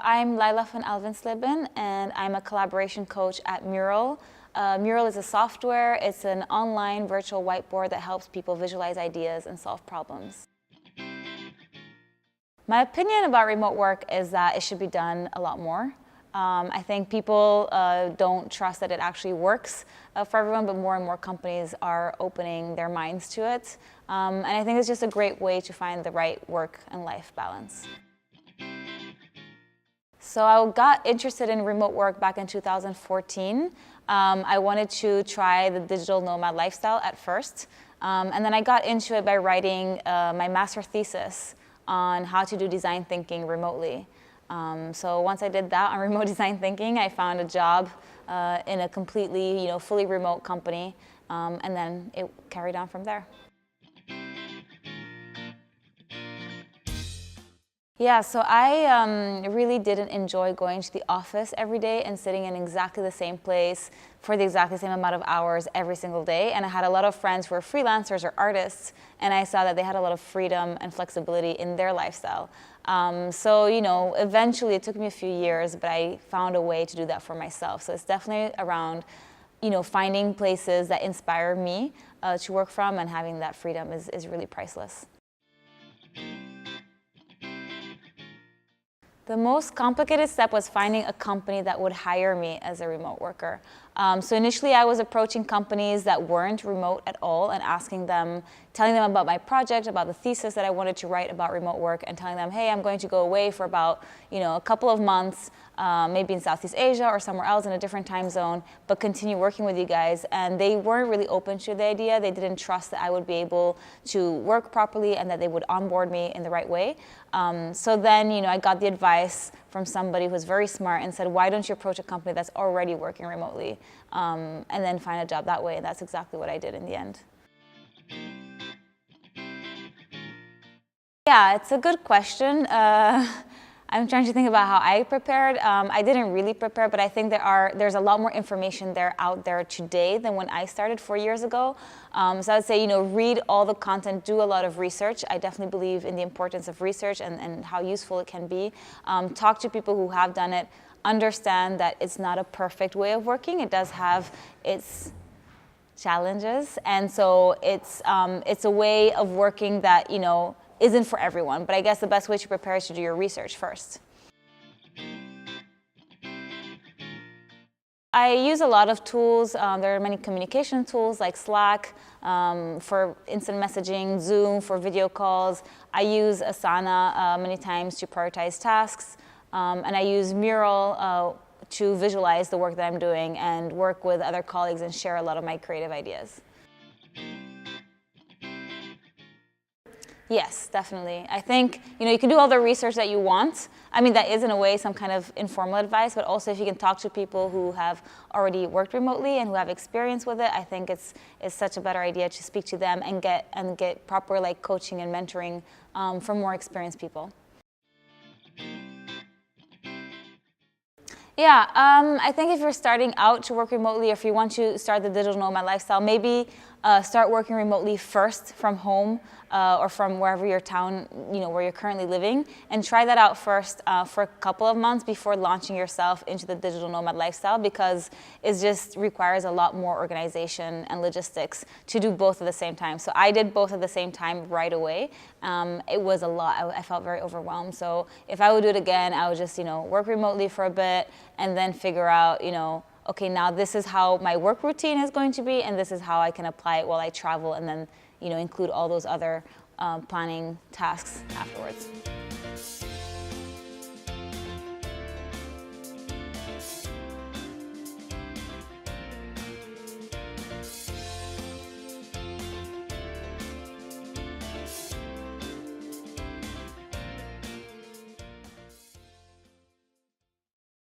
I'm Laïla von Alvensleben, and I'm a collaboration coach at MURAL. MURAL is a software. It's an online virtual whiteboard that helps people visualize ideas and solve problems. My opinion about remote work is that it should be done a lot more. I think people don't trust that it actually works for everyone, but more and more companies are opening their minds to it. And I think it's just a great way to find the right work and life balance. So I got interested in remote work back in 2014. I wanted to try the digital nomad lifestyle at first. And then I got into it by writing my master thesis on how to do design thinking remotely. So once I did that on remote design thinking, I found a job in a completely, fully remote company, and then it carried on from there. Yeah, so I really didn't enjoy going to the office every day and sitting in exactly the same place for the exactly same amount of hours every single day. And I had a lot of friends who were freelancers or artists, and I saw that they had a lot of freedom and flexibility in their lifestyle. So, eventually it took me a few years, but I found a way to do that for myself. So it's definitely around, finding places that inspire me to work from, and having that freedom is really priceless. The most complicated step was finding a company that would hire me as a remote worker. So initially I was approaching companies that weren't remote at all and telling them about my project, about the thesis that I wanted to write about remote work, and telling them, hey, I'm going to go away for about a couple of months, maybe in Southeast Asia or somewhere else in a different time zone, but continue working with you guys. And they weren't really open to the idea. They didn't trust that I would be able to work properly and that they would onboard me in the right way. So then, I got the advice from somebody who was very smart and said, why don't you approach a company that's already working remotely, and then find a job that way? And that's exactly what I did in the end. Yeah, it's a good question. I'm trying to think about how I prepared. I didn't really prepare, but I think there's a lot more information out there today than when I started 4 years ago. So I would say, read all the content, do a lot of research. I definitely believe in the importance of research and how useful it can be. Talk to people who have done it. Understand that it's not a perfect way of working. It does have its challenges, and so it's a way of working that isn't for everyone, but I guess the best way to prepare is to do your research first. I use a lot of tools. There are many communication tools like Slack for instant messaging, Zoom for video calls. I use Asana many times to prioritize tasks, and I use Mural to visualize the work that I'm doing and work with other colleagues and share a lot of my creative ideas. Yes, definitely. I think, you can do all the research that you want. I mean, that is in a way some kind of informal advice, but also if you can talk to people who have already worked remotely and who have experience with it, I think it's such a better idea to speak to them and get proper coaching and mentoring from more experienced people. Yeah, I think if you're starting out to work remotely, or if you want to start the digital nomad lifestyle, maybe start working remotely first from home or from wherever your town, where you're currently living, and try that out first for a couple of months before launching yourself into the digital nomad lifestyle, because it just requires a lot more organization and logistics to do both at the same time. So I did both at the same time right away. It was a lot. I felt very overwhelmed. So if I would do it again, I would just, work remotely for a bit and then figure out, okay, now this is how my work routine is going to be, and this is how I can apply it while I travel, and then, include all those other planning tasks afterwards.